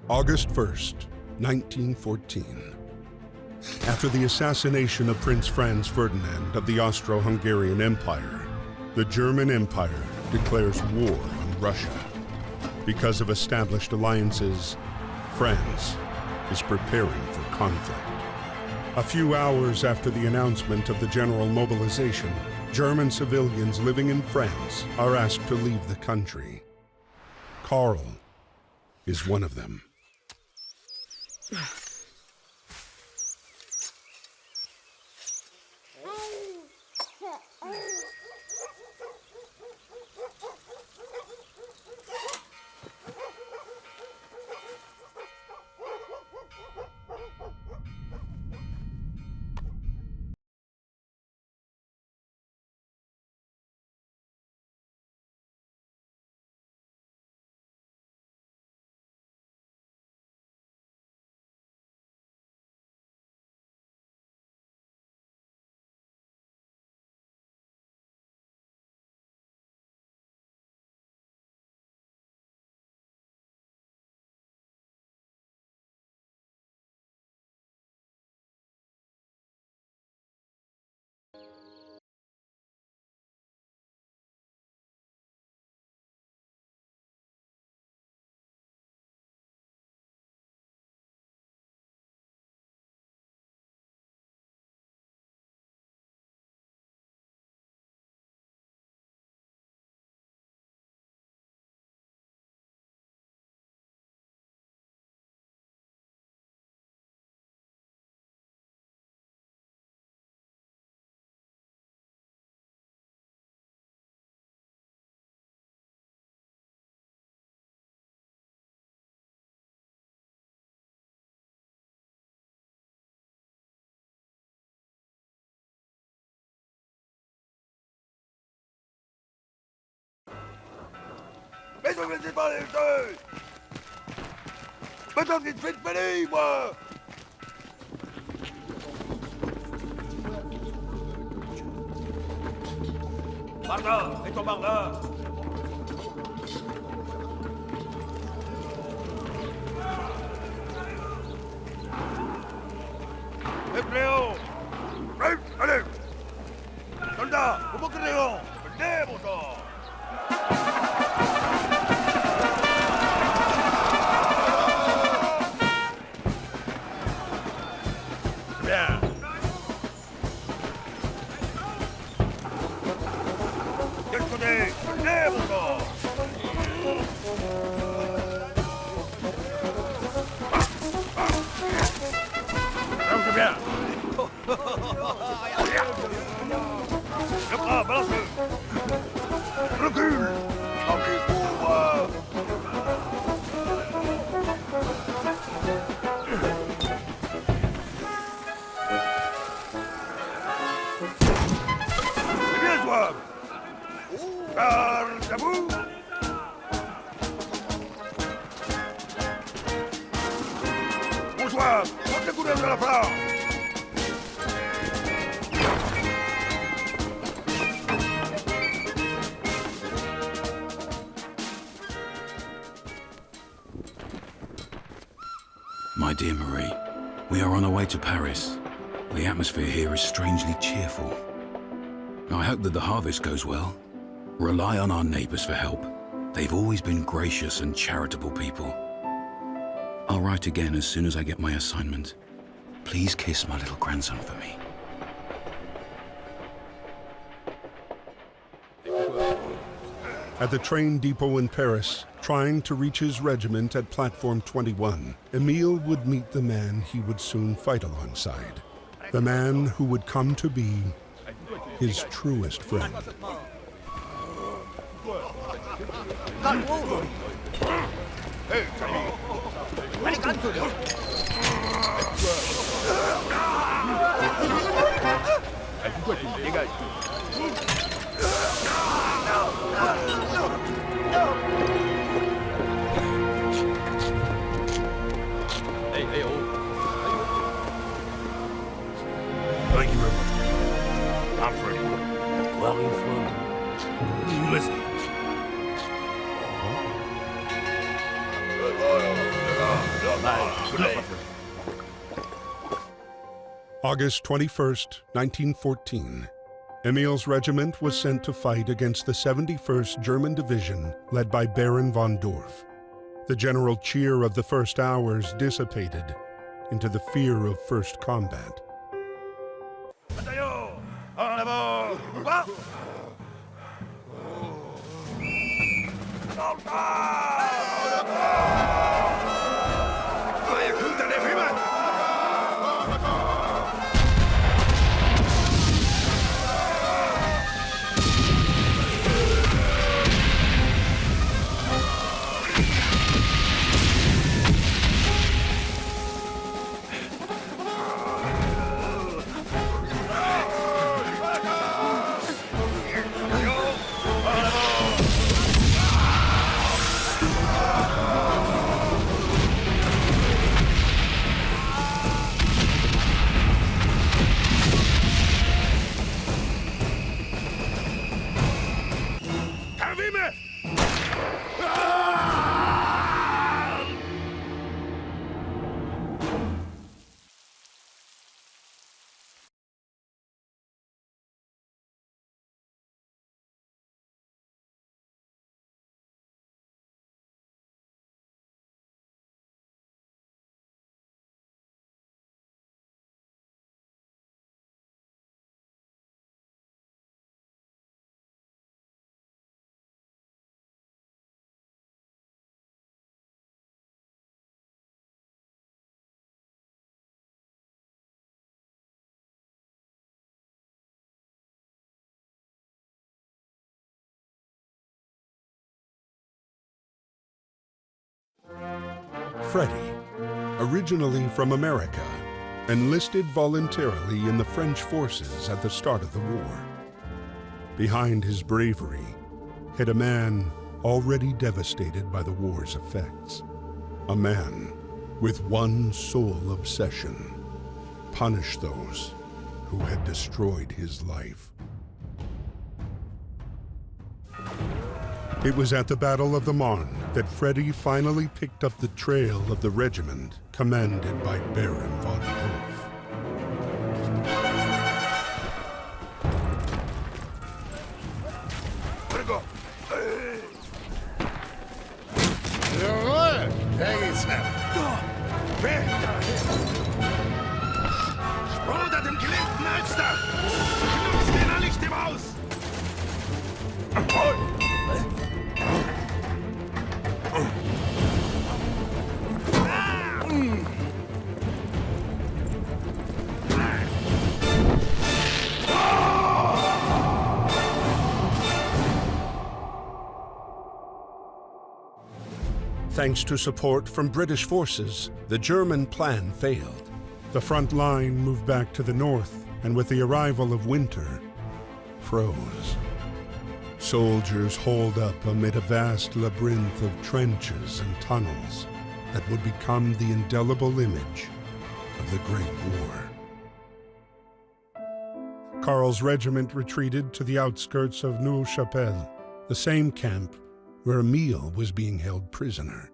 August 1st, 1914. After the assassination of Prince Franz Ferdinand of the Austro-Hungarian Empire, the German Empire declares war on Russia. Because of established alliances, France is preparing for conflict. A few hours after the announcement of the general mobilization, German civilians living in France are asked to leave the country. Karl is one of them. Mais ne mettez pas les deux! Maintenant que tu te fais moi! Martin, et ton Martin! Et Cléon! Allez! Soldats, au bon Cléon! Venez, mon corps! Bien. Quel côté? Venez, mon corps! Là, bien. Le bras, balance-le! Recule! Appuie-toi! C'est bien, toi! Garde à vous! Bonsoir! Porte le couleur de la flamme! My dear Marie, we are on our way to Paris. The atmosphere here is strangely cheerful. I hope that the harvest goes well. Rely on our neighbors for help. They've always been gracious and charitable people. I'll write again as soon as I get my assignment. Please kiss my little grandson for me. At the train depot in Paris, trying to reach his regiment at Platform 21, Emil would meet the man he would soon fight alongside. The man who would come to be his truest friend. Thank you very much. I'm Freddy. Where are you from? Listen. August 21st, 1914. Emil's regiment was sent to fight against the 71st German Division led by Baron von Dorf. The general cheer of the first hours dissipated into the fear of first combat. Freddy, originally from America, enlisted voluntarily in the French forces at the start of the war. Behind his bravery hid a man already devastated by the war's effects. A man with one sole obsession: punish those who had destroyed his life. It was at the Battle of the Marne that Freddy finally picked up the trail of the regiment commanded by Baron von Dorf. Jawohl! Da geht's ab. Sprung unter dem gelähmten Alster! Knupst den er nicht im Haus! Thanks to support from British forces, the German plan failed. The front line moved back to the north, and with the arrival of winter, froze. Soldiers holed up amid a vast labyrinth of trenches and tunnels that would become the indelible image of the Great War. Karl's regiment retreated to the outskirts of Neuve-Chapelle, the same camp where Emil was being held prisoner.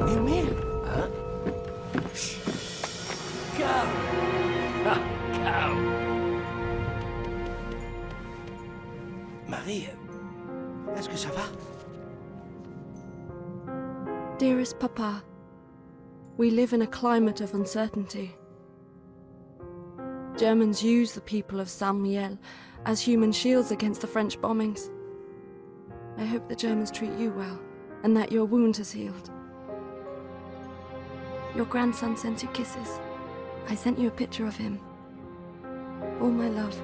Emil? Huh? Go! Go! Marie, est-ce que ça va? Dearest Papa, we live in a climate of uncertainty. Germans use the people of Saint-Mihiel as human shields against the French bombings. I hope the Germans treat you well, and that your wound has healed. Your grandson sent you kisses. I sent you a picture of him. All my love.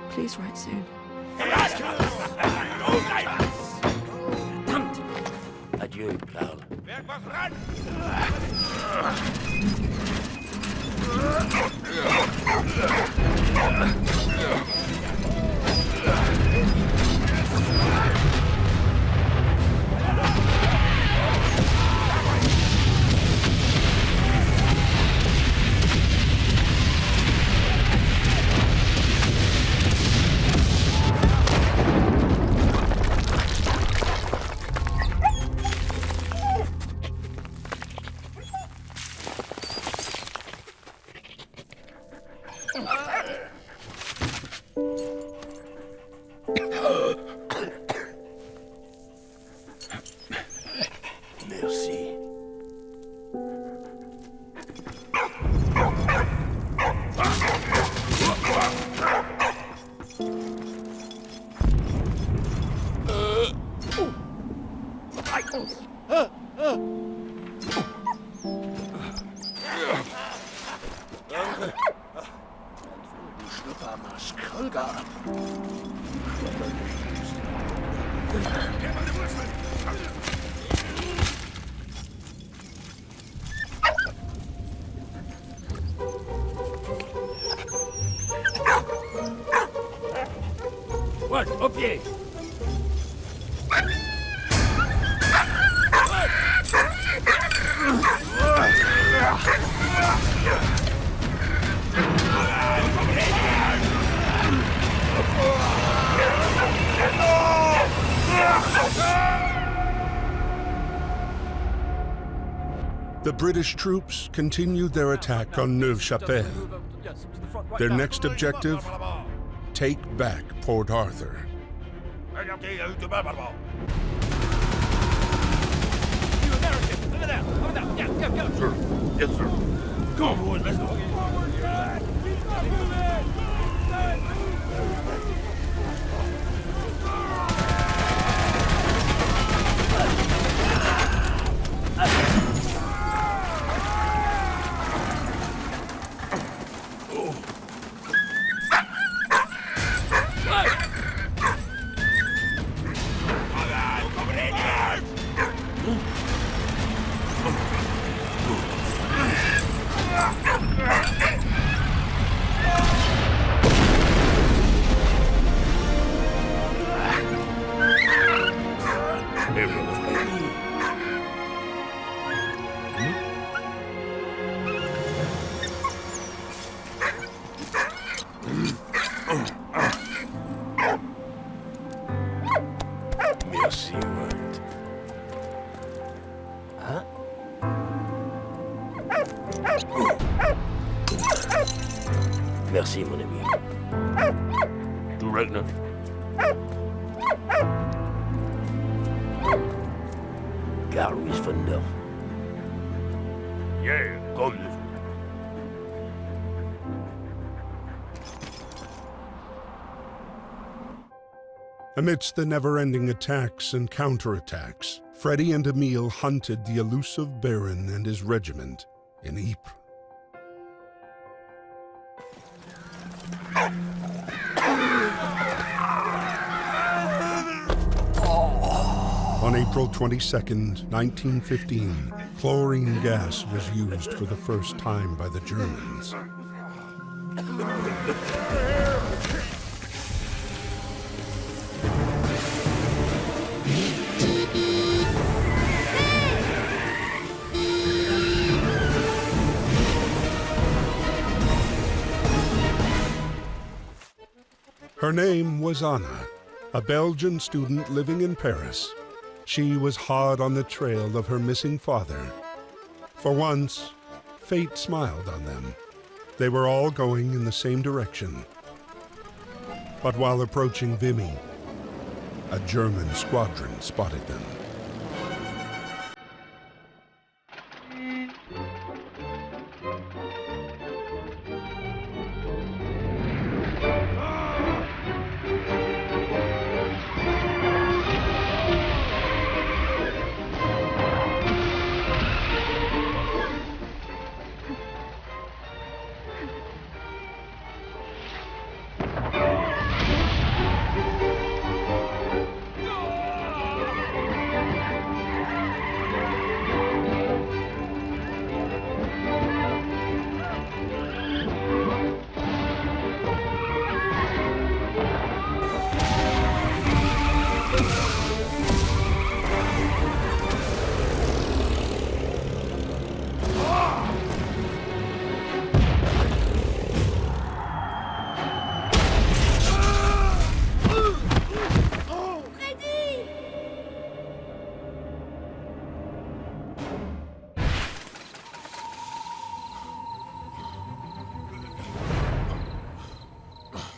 Please write soon. Verdammt! Adieu, Karl. Ouais, au pied. The British troops continued their attack on Neuve-Chapelle. Their next objective, take back Port Arthur. You American! Over there! Over there! Yeah, go, go! Sir. Yes, sir. Come on, boys, let's go! Merci, Walt. Hein? Merci, mon ami. Du reckon? Carl Louis von Dorf. Yeah, comme this. Amidst the never-ending attacks and counterattacks, Freddy and Emil hunted the elusive Baron and his regiment in Ypres. On April 22nd, 1915, chlorine gas was used for the first time by the Germans. Her name was Anna, a Belgian student living in Paris. She was hard on the trail of her missing father. For once, fate smiled on them. They were all going in the same direction. But while approaching Vimy, a German squadron spotted them.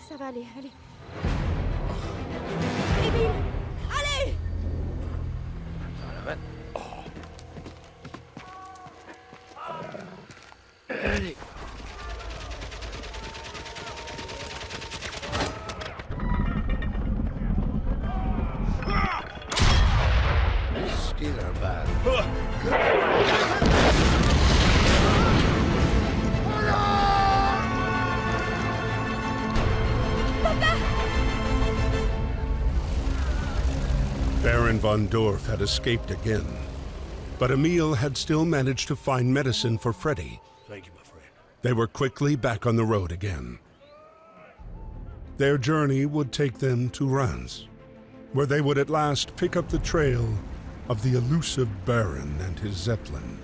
Ça va aller, allez. Emile, allez! Allez. Skid are bad. Papa! and von Dorf had escaped again. But Emil had still managed to find medicine for Freddy. Thank you, my friend. They were quickly back on the road again. Their journey would take them to Reims, where they would at last pick up the trail of the elusive Baron and his Zeppelin.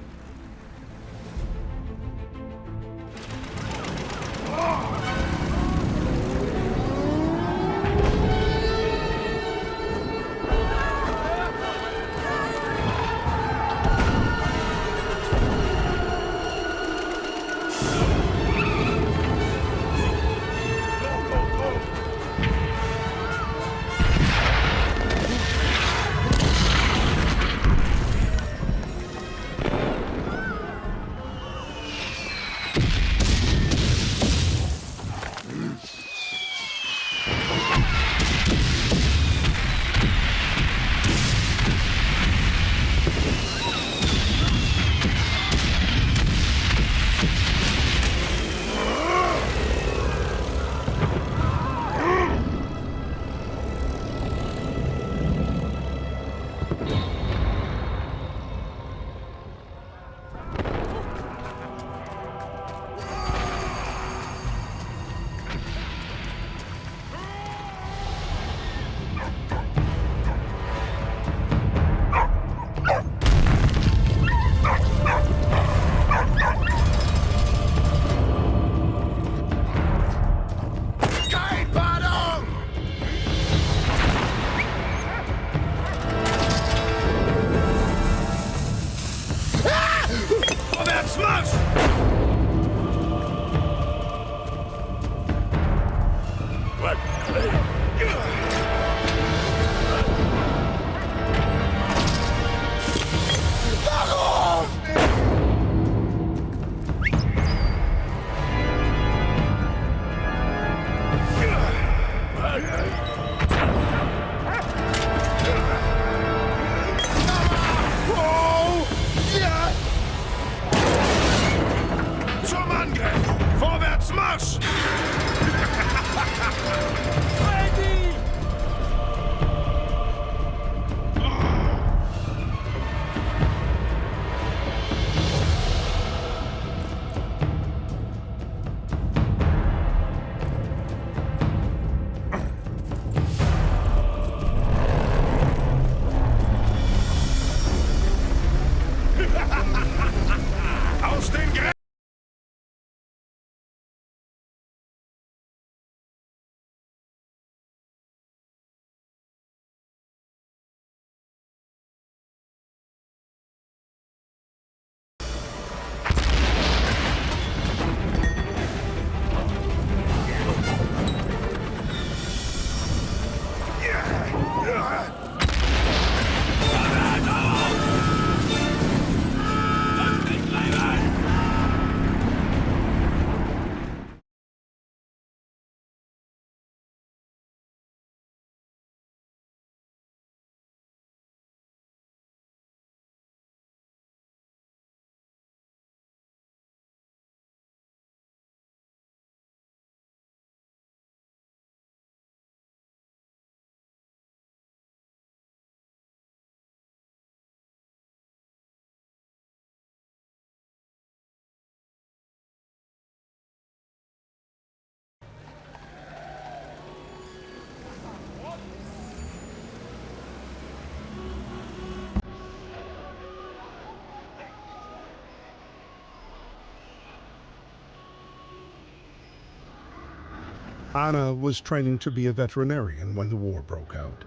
Anna was training to be a veterinarian when the war broke out.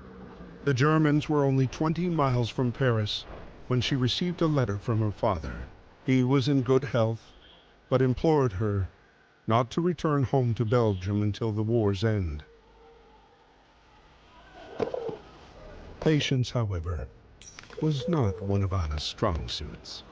The Germans were only 20 miles from Paris when she received a letter from her father. He was in good health, but implored her not to return home to Belgium until the war's end. Patience, however, was not one of Anna's strong suits.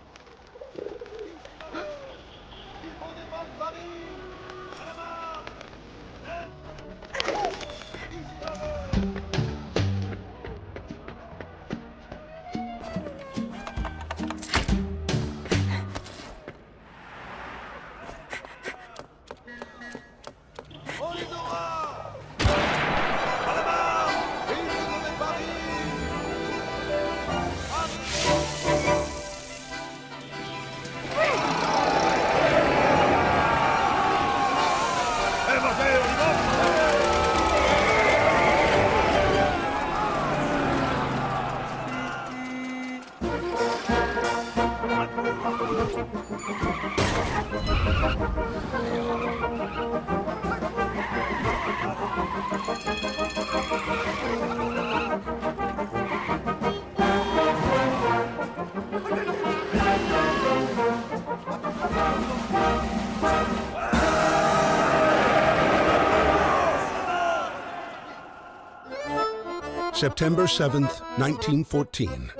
September 7th, 1914.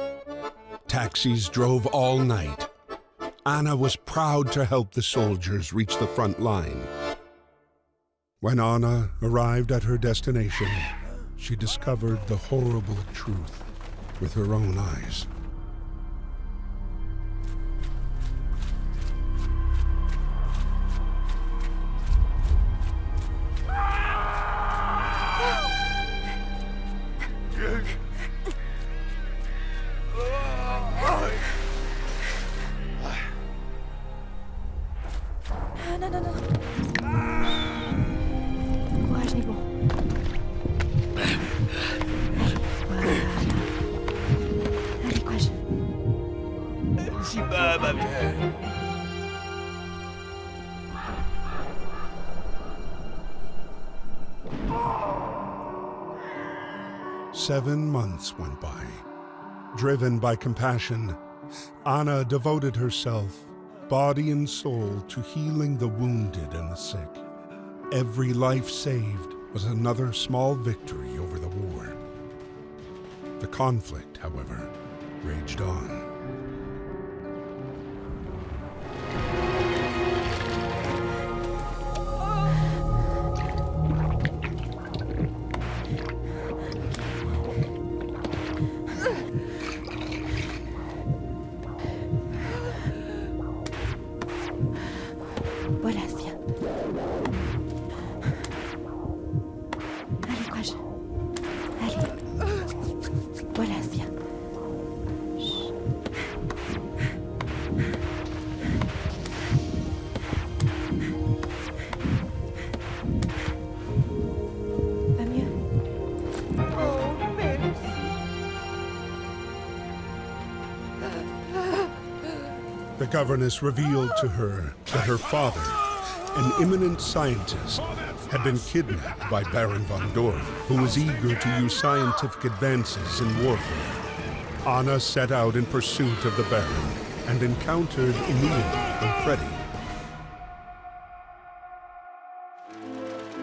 Taxis drove all night. Anna was proud to help the soldiers reach the front line. When Anna arrived at her destination, she discovered the horrible truth with her own eyes. Non, non, non. Courage, Nibo. Allez, courage. Si bas, ma vieille. 7 months went by. Driven by compassion, Anna devoted herself, body and soul, to healing the wounded and the sick. Every life saved was another small victory over the war. The conflict, however, raged on. Voilà, viens. Allez, courage. Allez. Voilà, viens. Va mieux? Oh, merci. The governess revealed to her that her father, an eminent scientist, had been kidnapped by Baron von Dorf, who was eager to use scientific advances in warfare. Anna set out in pursuit of the Baron and encountered Emil and Freddy.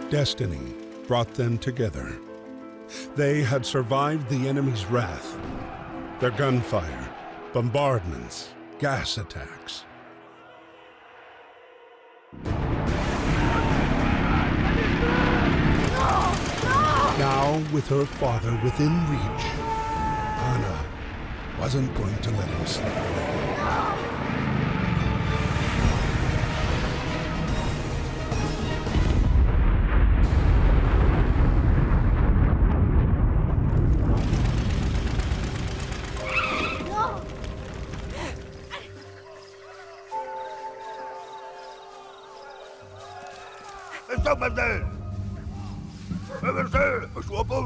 Destiny brought them together. They had survived the enemy's wrath, their gunfire, bombardments, gas attacks. Now, with her father within reach, Anna wasn't going to let him slip away. Stop up there! Je vois pas,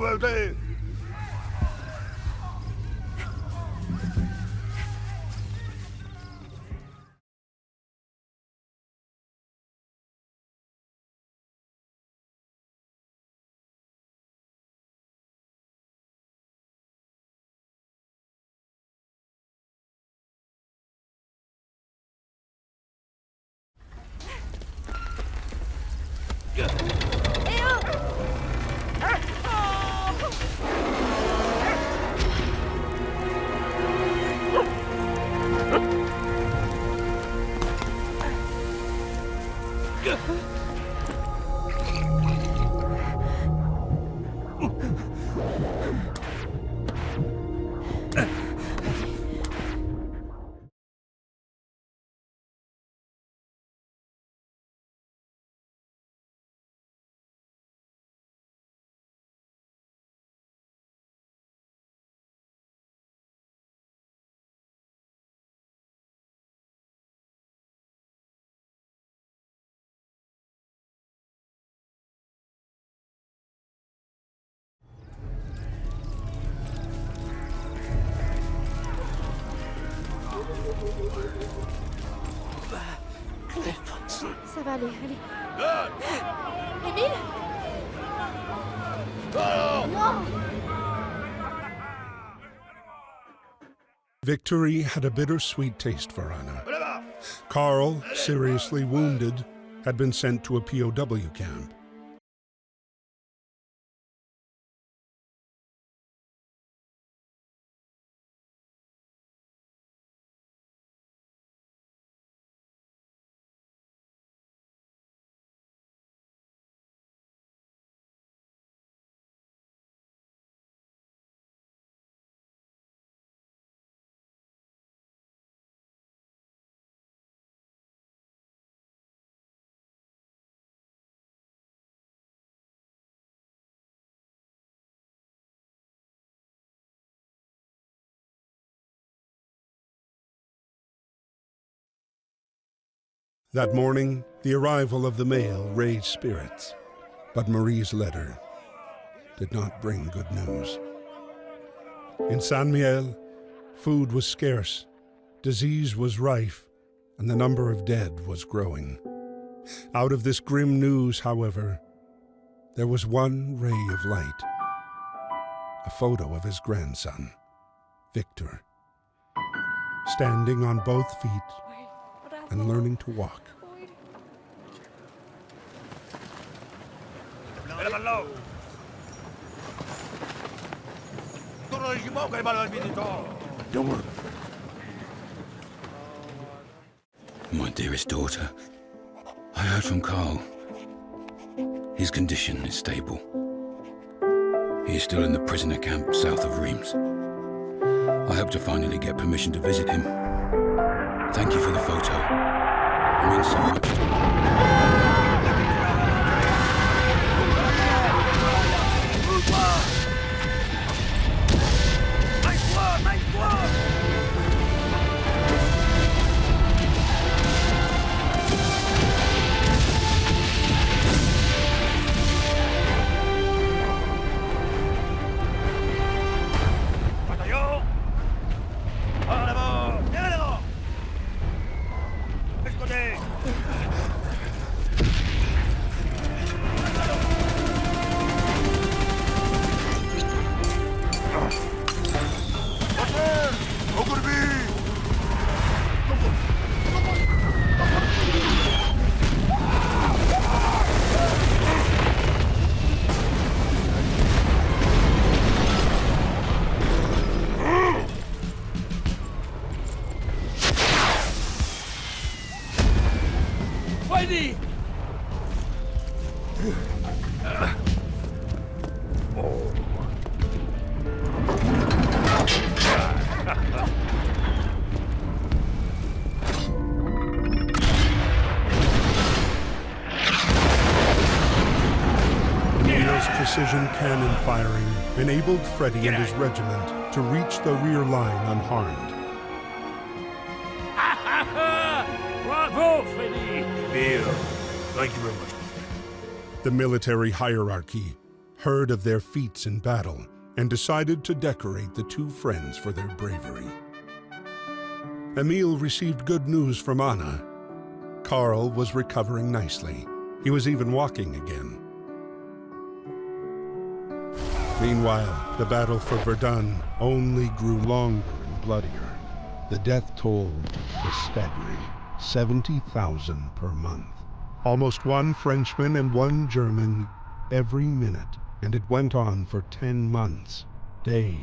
Ça va aller, allez. Emile? Non! Victory had a bittersweet taste for Anna. Carl, seriously wounded, had been sent to a POW camp. That morning, the arrival of the mail raised spirits, but Marie's letter did not bring good news. In Saint-Miel, food was scarce, disease was rife, and the number of dead was growing. Out of this grim news, however, there was one ray of light. A photo of his grandson, Victor, standing on both feet and learning to walk. Don't worry. My dearest daughter, I heard from Carl. His condition is stable. He is still in the prisoner camp south of Reims. I hope to finally get permission to visit him. Thank you for the photo. It means so much to me. Precision cannon firing enabled Freddy and his regiment to reach the rear line unharmed. Bravo, Freddy! Emil, thank you very much. The military hierarchy heard of their feats in battle and decided to decorate the two friends for their bravery. Emil received good news from Anna. Carl was recovering nicely. He was even walking again. Meanwhile, the battle for Verdun only grew longer and bloodier. The death toll was staggering, 70,000 per month. Almost one Frenchman and one German every minute, and it went on for 10 months, day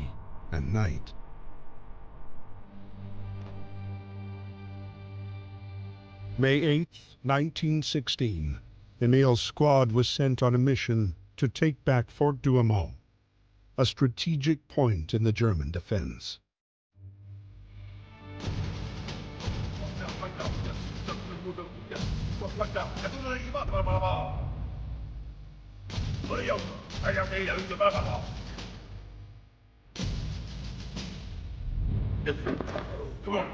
and night. May 8th, 1916, Emil's squad was sent on a mission to take back Fort Douaumont, a strategic point in the German defense. Come on.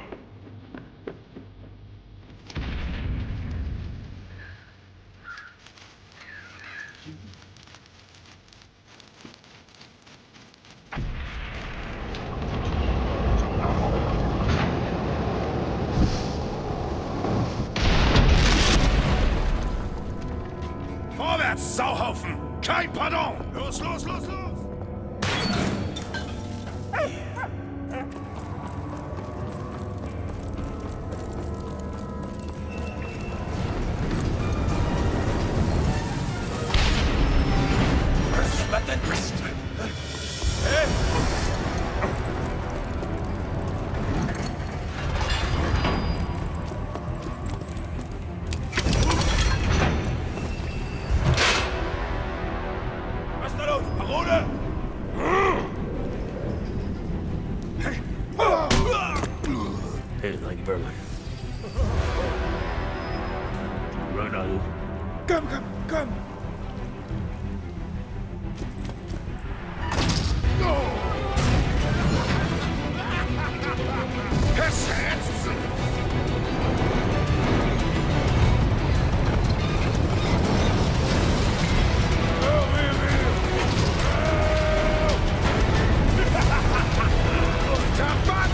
laufen! Kein Pardon! Los, los, los, los! Hey, thank you very much. Right on. Komm, komm, komm! Versetzt! Tapat!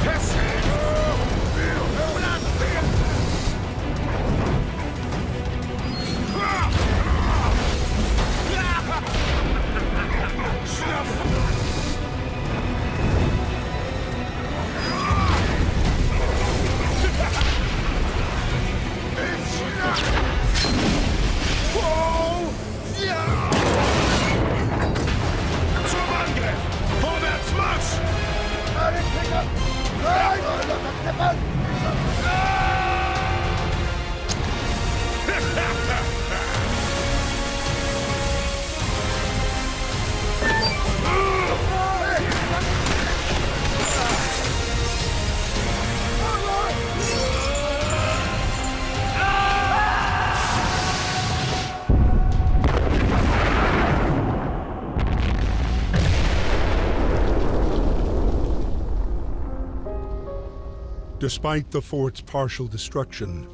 Versetzt! Zum Angriff! Vorwärts Marsch! Despite the fort's partial destruction,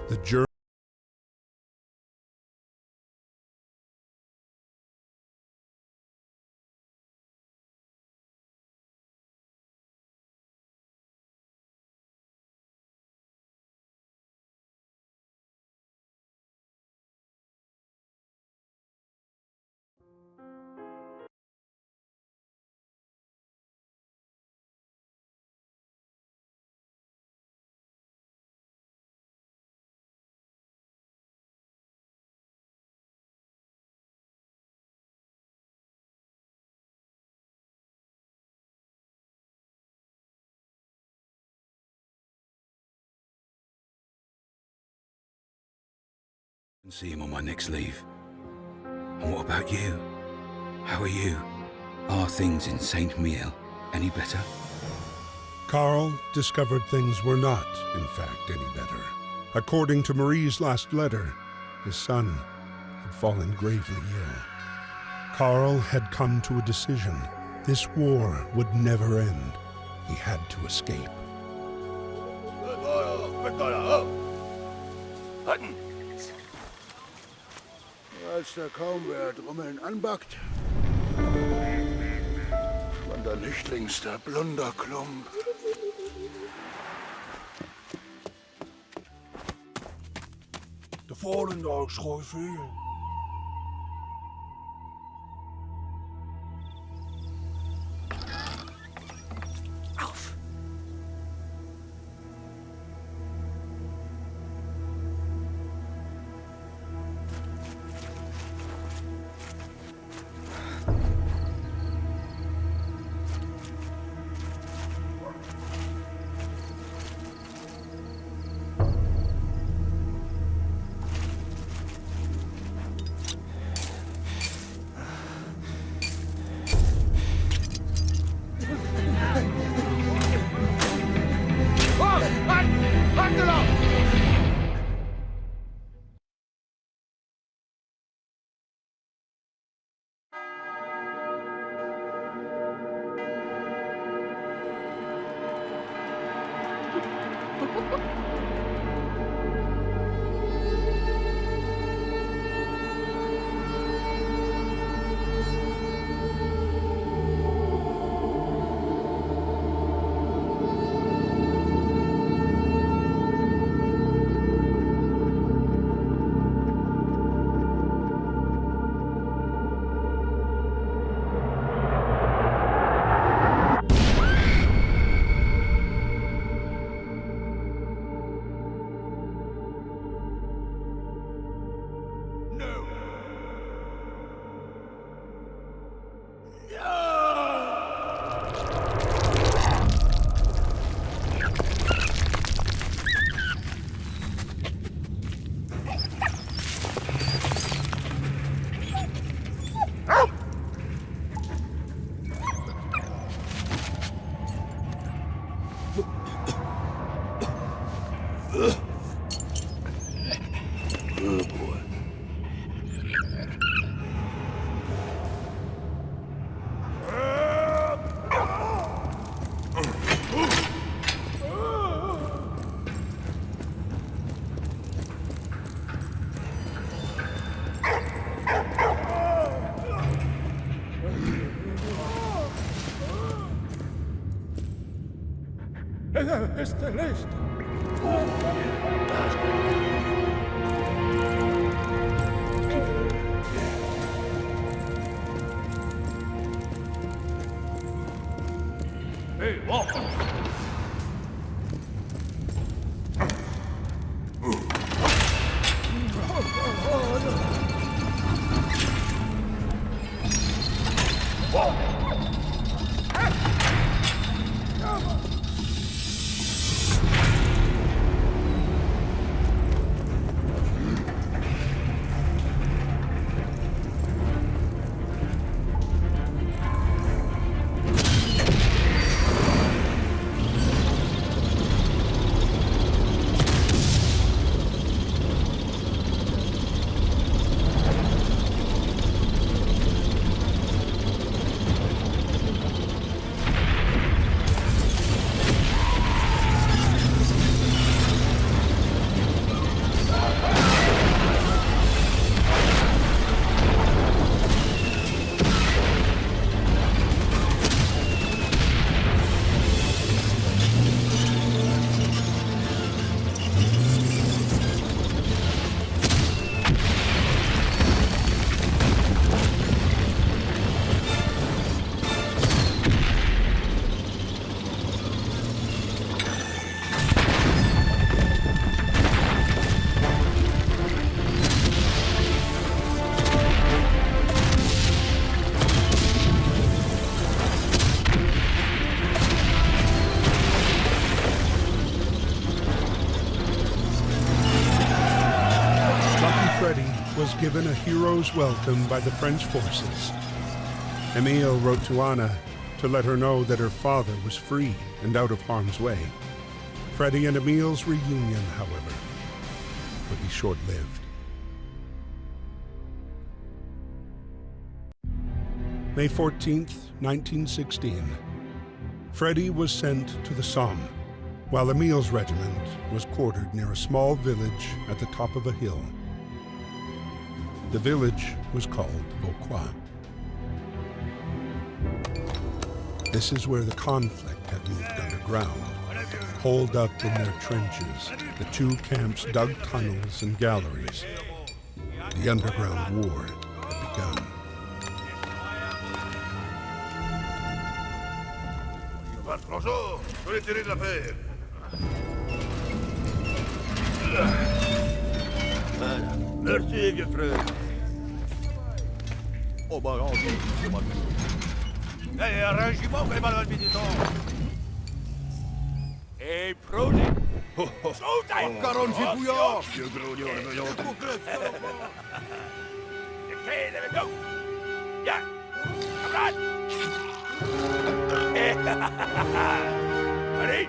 the Germans see him on my next leave. And what about you? How are you? Are things in Saint Miel any better? Karl discovered things were not, in fact, any better. According to Marie's last letter, his son had fallen gravely ill. Karl had come to a decision. This war would never end. He had to escape. Als da kaum wer Trommeln anbackt. Wanderlüchtlings, der Blunderklump. De volgende schooi veel. Good boy. Está listo. Hey, walk! Was given a hero's welcome by the French forces. Emile wrote to Anna to let her know that her father was free and out of harm's way. Freddy and Emile's reunion, however, would be short-lived. May 14th, 1916. Freddy was sent to the Somme, while Emile's regiment was quartered near a small village at the top of a hill. The village was called Vauquois. This is where the conflict had moved underground. Holed up in their trenches, the two camps dug tunnels and galleries. The underground war had begun. Bonjour, je vais tirer de l'affaire. Voilà. Merci, vieux frère. Oh, bah, on dit, c'est moi. Hey, un régiment, vous avez mal à du temps. Et projet. Encore un gibouillard, vieux grognon, le meilleur. Okay, there we go. Yeah. Camarade. Ready?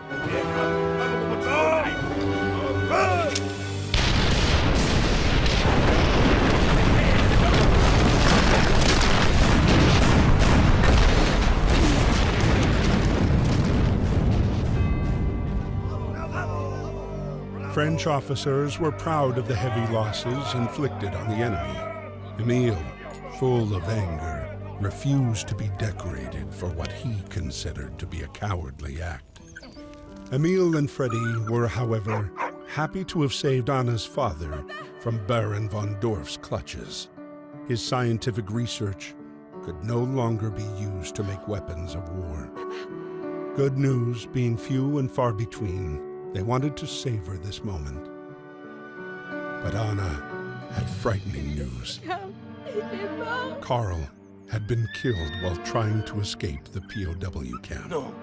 French officers were proud of the heavy losses inflicted on the enemy. Emile, full of anger, refused to be decorated for what he considered to be a cowardly act. Emile and Freddy were, however, happy to have saved Anna's father from Baron von Dorf's clutches. His scientific research could no longer be used to make weapons of war. Good news being few and far between, they wanted to savor this moment. But Anna had frightening news. Carl had been killed while trying to escape the POW camp. No.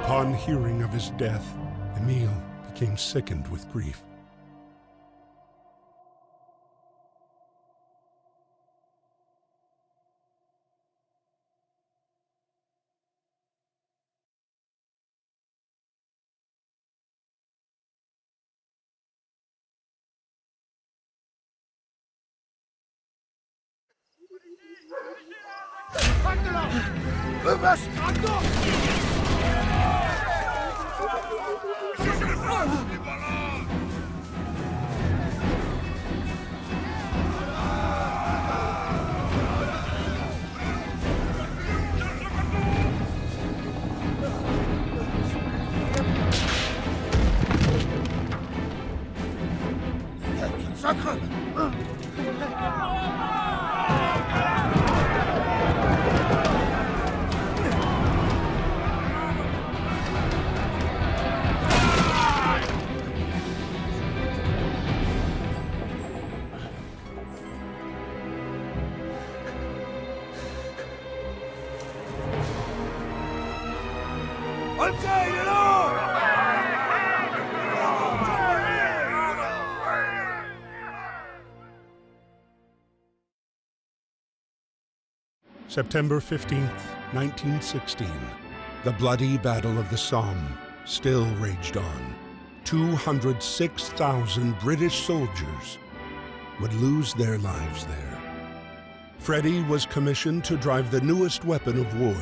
Upon hearing of his death, Emile became sickened with grief. Was? Sacre! September 15th, 1916. The bloody Battle of the Somme still raged on. 206,000 British soldiers would lose their lives there. Freddy was commissioned to drive the newest weapon of war.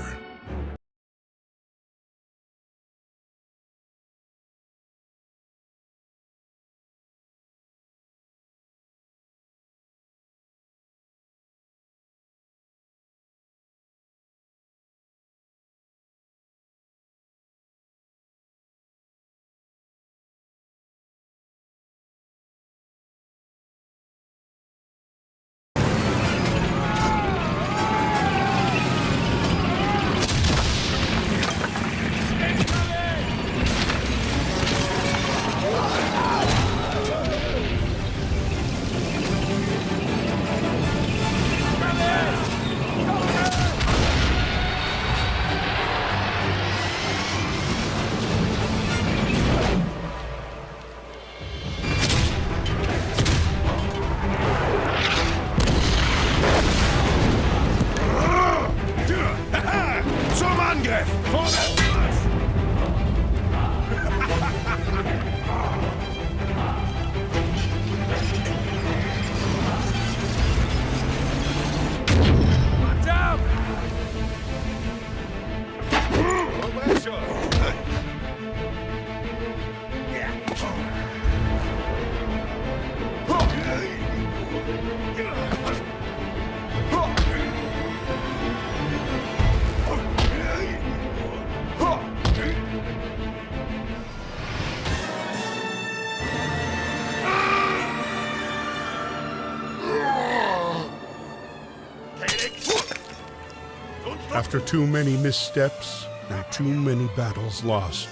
After too many missteps and too many battles lost,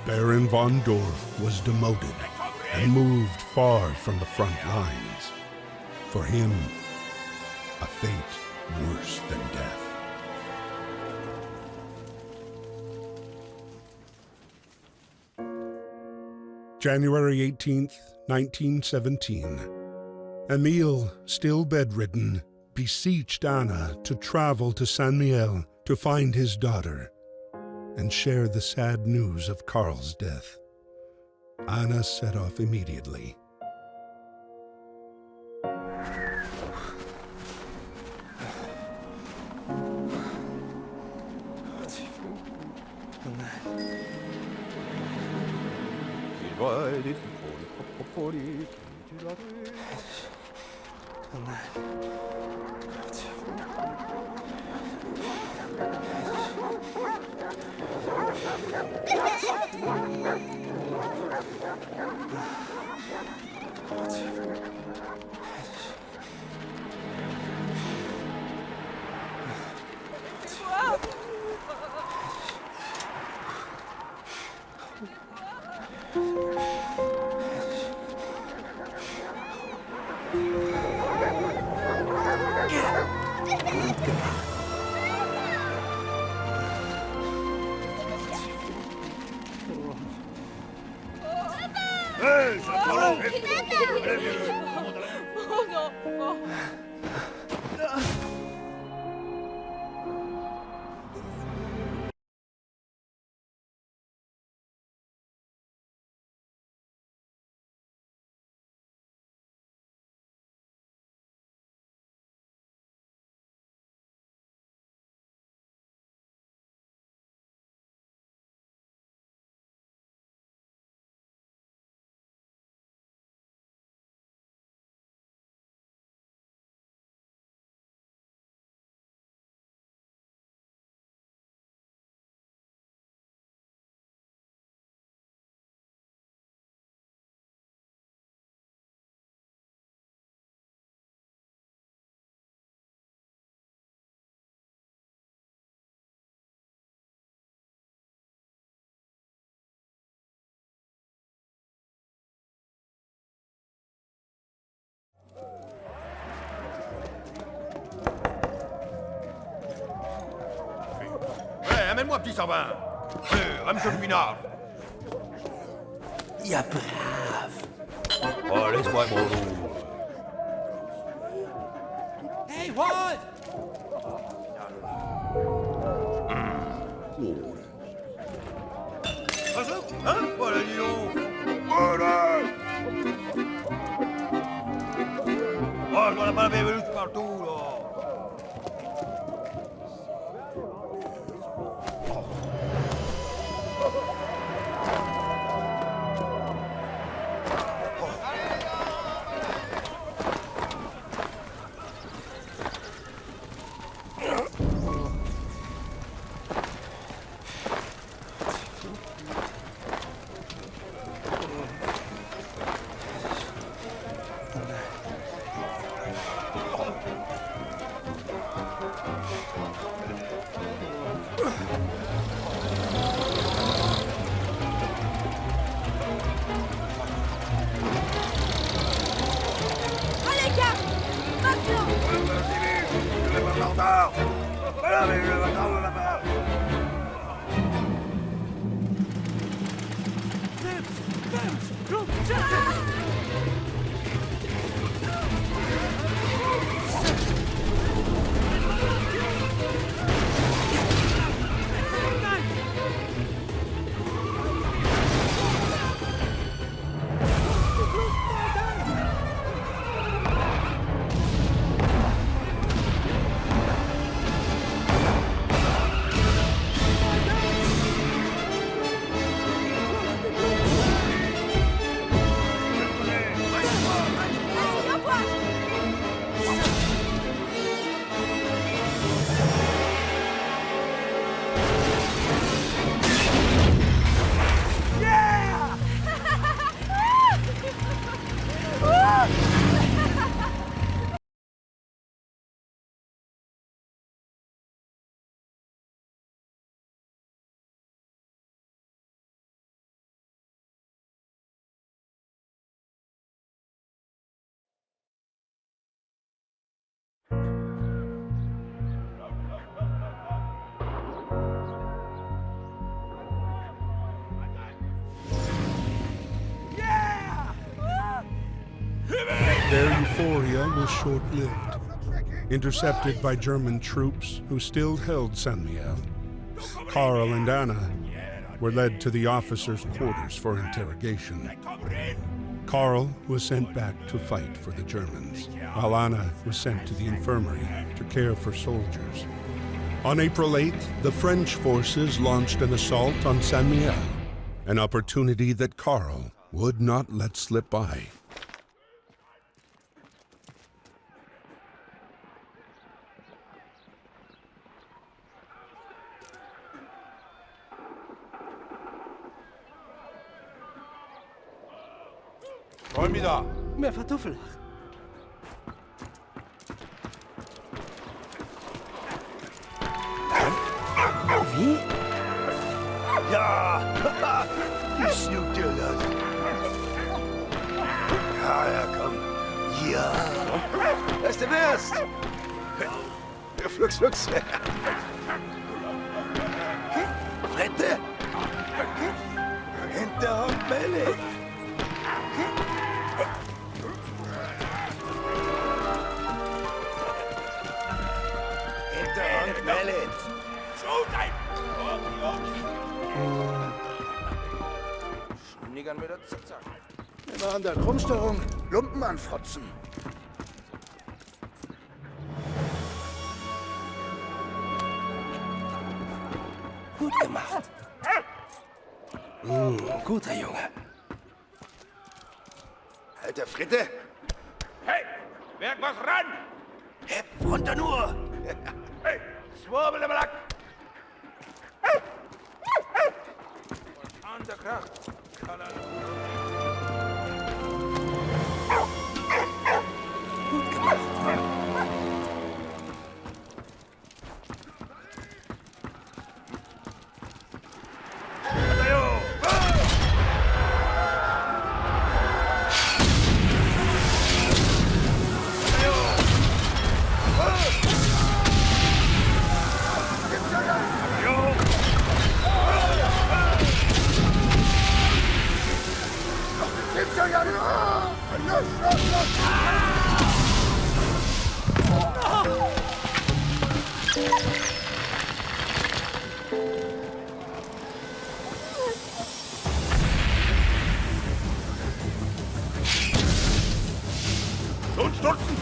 Baron von Dorf was demoted and moved far from the front lines. For him, a fate worse than death. January 18th, 1917. Emil, still bedridden, beseeched Anna to travel to Saint-Mihiel to find his daughter and share the sad news of Karl's death. Anna set off immediately. Oh no! Ramène-moi, petit savin. Ramène-moi le pinard. Ja, brav. Oh, laisse-moi mon loup. Hey, what? Hein? Voilà, dis donc. Voilà. Oh, je vois la balle veloute partout, là. Allez, gars! Maintenant! Je vais pas en retard. Voilà, mais je vais attendre là-bas. Vas-y, envoie! Their euphoria was short-lived, intercepted by German troops who still held Saint-Mihiel. Karl and Anna were led to the officers' quarters for interrogation. Karl was sent back to fight for the Germans, while Anna was sent to the infirmary to care for soldiers. On April 8th, the French forces launched an assault on Saint-Mihiel, an opportunity that Karl would not let slip by. Formidable. Mehr Vertuffel. Wie? Ja! Ich snoep dir das. Ja, komm. Ja. Was du wirst. Flux, flux. Fredde. Hinterhand Melli. Hinterhand Melli. Schniggern mit der Zickzack. Wir machen da Krummstörung, Lumpen anfrotzen. Gut gemacht. Guter Junge. Alter Fritte. Hey, merk was ran. Hepp runter nur. Hey, Schwurbelebelack. An der Kraft. Gut gemacht. Nun stürzen!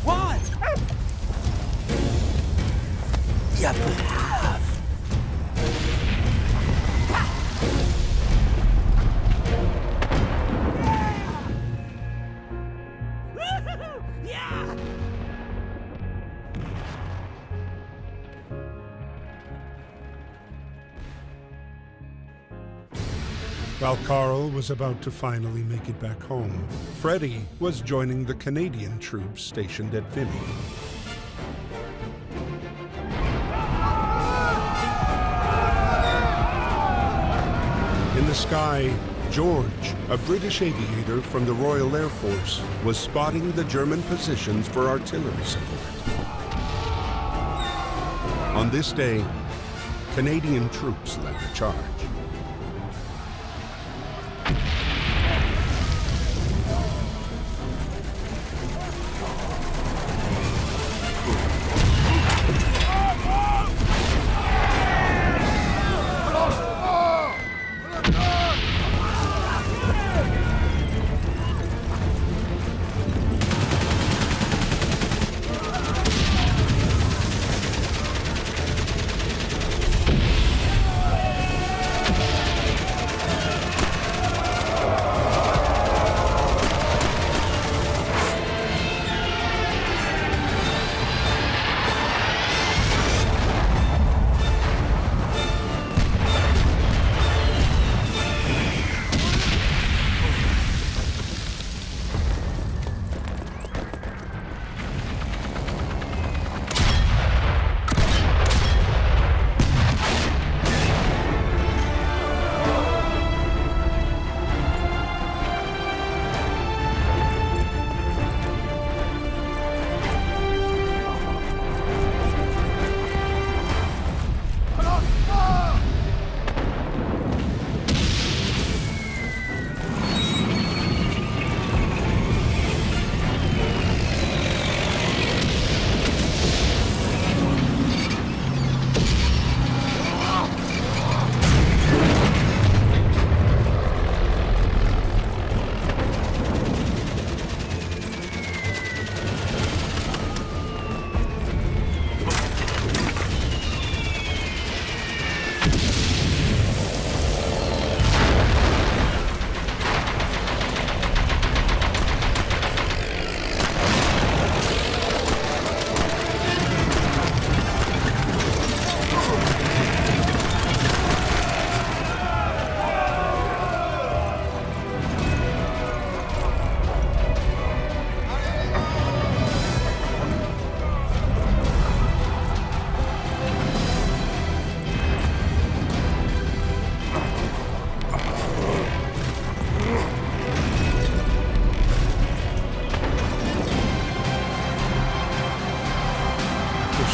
What? Ja, brav. While Carl was about to finally make it back home, Freddy was joining the Canadian troops stationed at Filme. In the sky, George, a British aviator from the Royal Air Force, was spotting the German positions for artillery support. On this day, Canadian troops led the charge.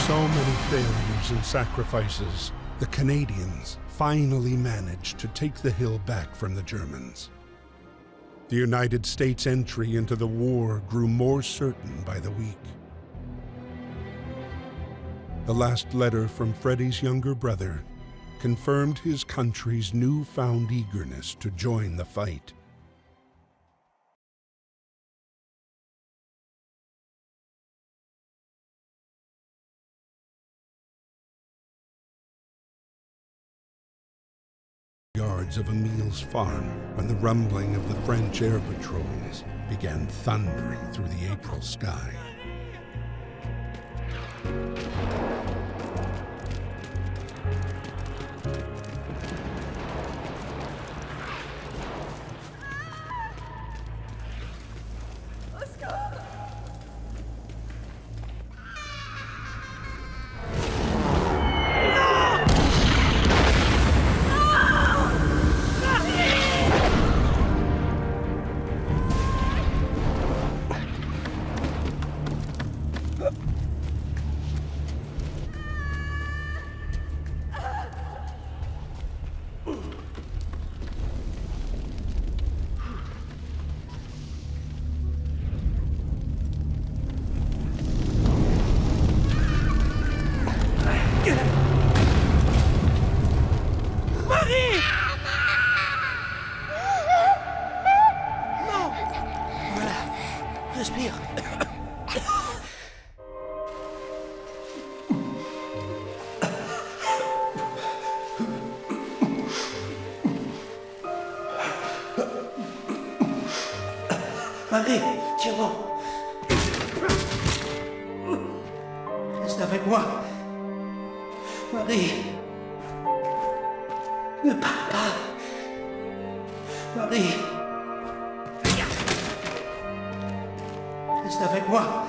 So many failures and sacrifices, the Canadians finally managed to take the hill back from the Germans. The United States' entry into the war grew more certain by the week. The last letter from Freddy's younger brother confirmed his country's newfound eagerness to join the fight. Yards of Emil's farm when the rumbling of the French air patrols began thundering through the April sky. Marie, tiens-moi. Reste avec moi. Marie. Ne pars pas. Marie. Reste avec moi.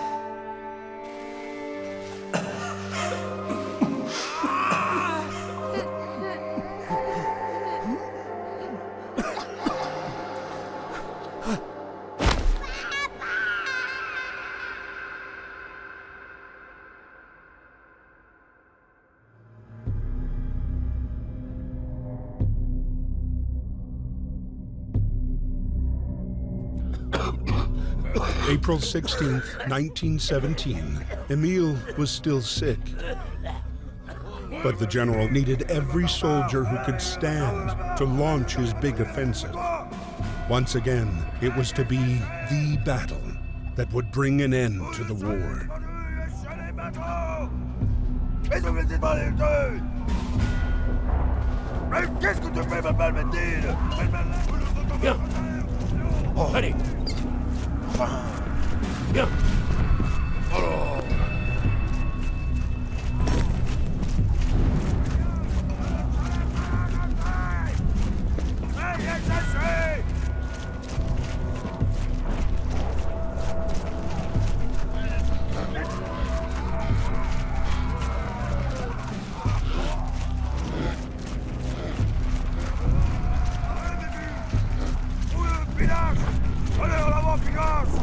April 16th, 1917, Emil was still sick. But the general needed every soldier who could stand to launch his big offensive. Once again, it was to be the battle that would bring an end to the war. Qu'est-ce que tu fais, ma belle Mathilde? Viens. Allez. Viens. Allez, en avant, Picasse!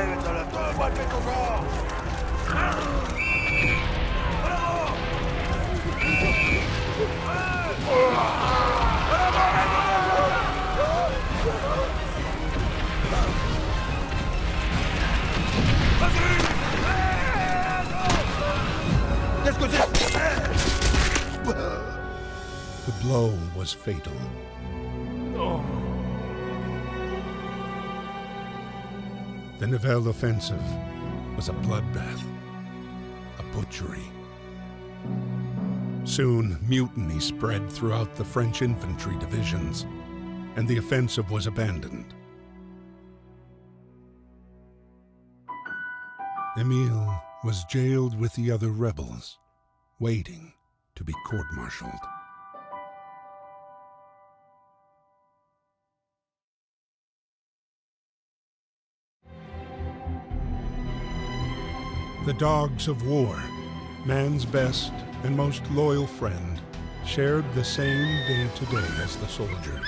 Allez, mets-toi tout, moi, fais ton genre. Qu'est-ce que c'est? The blow was fatal. The Nivelle offensive was a bloodbath, a butchery. Soon, mutiny spread throughout the French infantry divisions, and the offensive was abandoned. Emil was jailed with the other rebels, waiting to be court-martialed. The dogs of war, man's best and most loyal friend, shared the same day-to-day as the soldiers.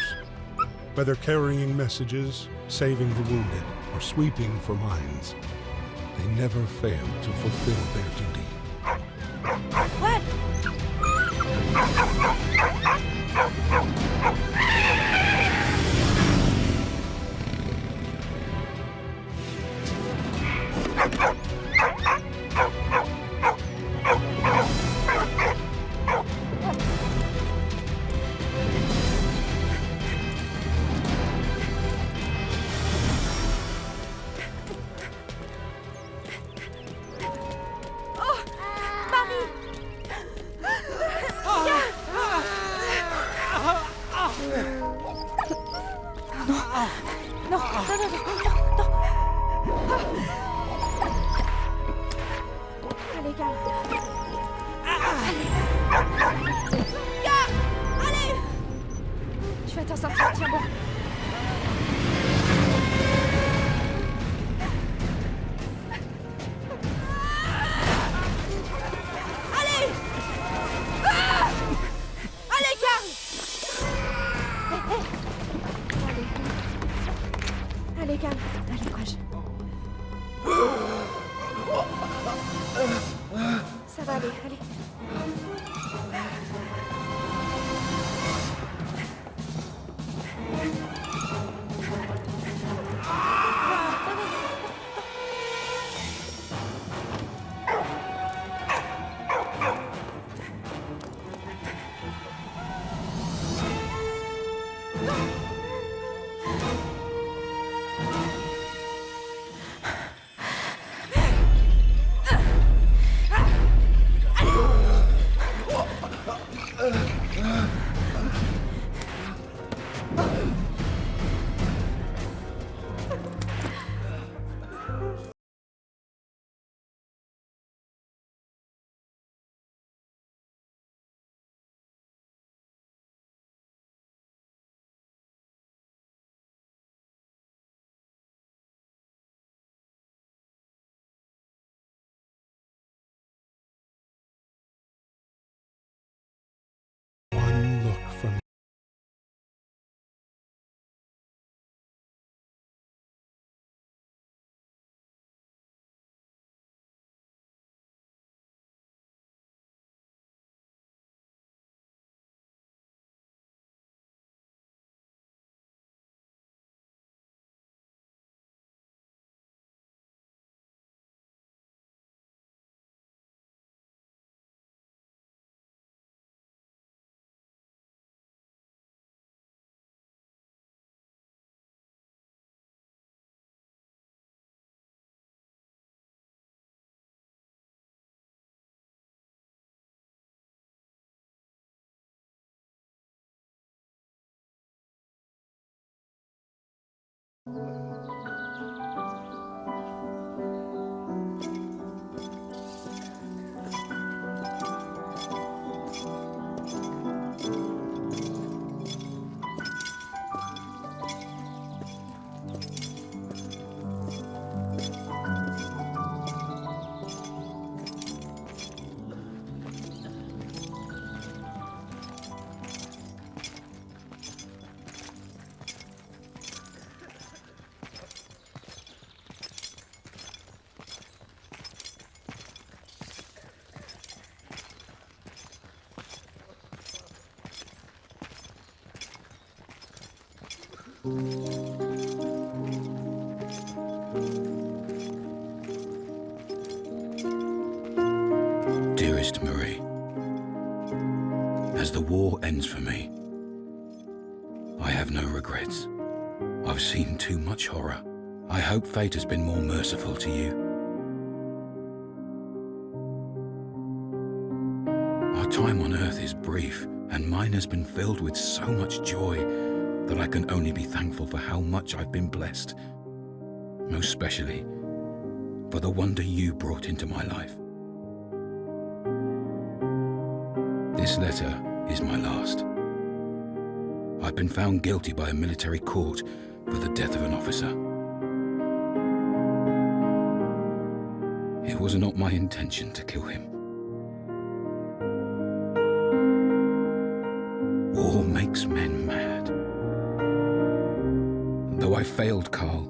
Whether carrying messages, saving the wounded, or sweeping for mines, they never failed to fulfill their duty. What? Allez, calme. Gars, allez. Tu vas t'en sortir, tiens bon. Allez. Allez, calme. Allez, calme. Allez, courage. Ça va aller, allez. One look from Dearest Marie, as the war ends for me, I have no regrets. I've seen too much horror. I hope fate has been more merciful to you. Our time on Earth is brief, and mine has been filled with so much joy that I can only be thankful for how much I've been blessed, most especially for the wonder you brought into my life. This letter is my last. I've been found guilty by a military court for the death of an officer. It was not my intention to kill him. War makes men mad. Though I failed Carl,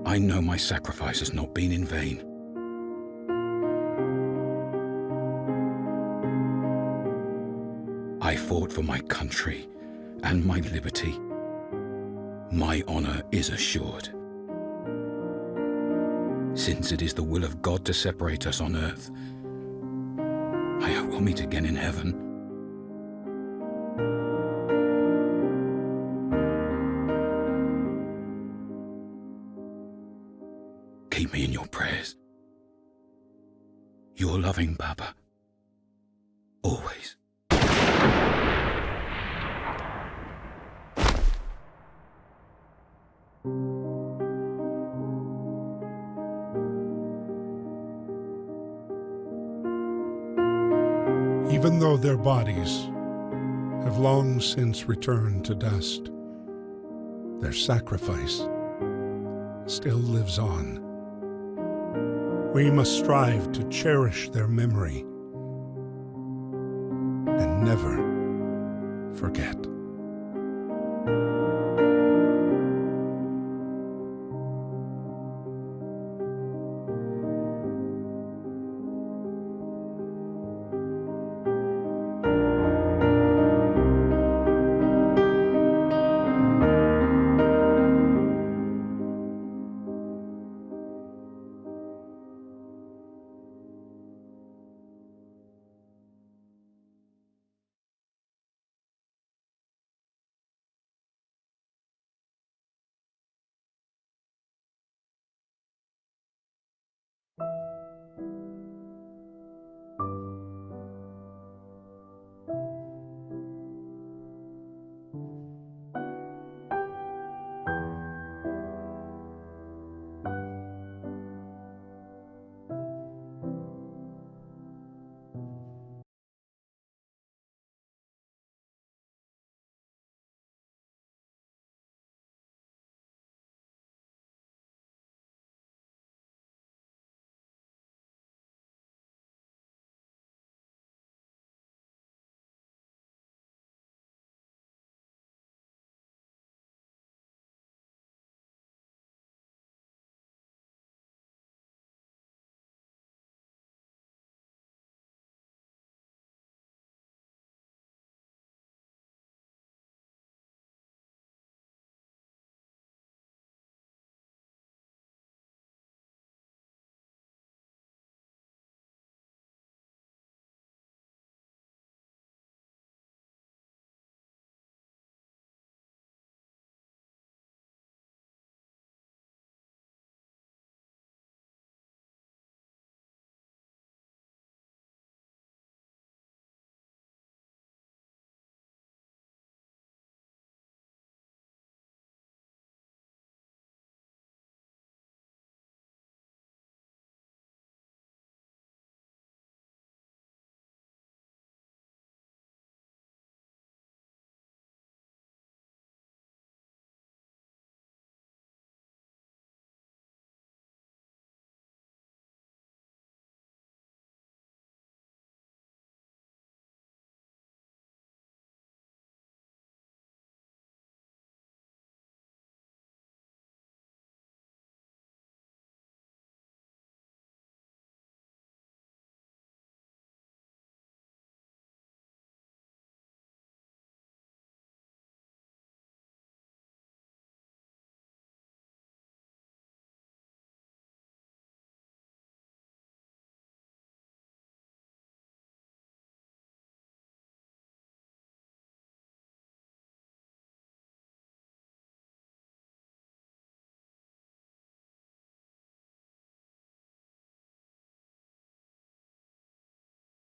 I know my sacrifice has not been in vain. I fought for my country and my liberty. My honor is assured. Since it is the will of God to separate us on earth, I hope we'll meet again in heaven. Keep me in your prayers. Your loving Papa. Always. Even though their bodies have long since returned to dust, their sacrifice still lives on. We must strive to cherish their memory and never forget.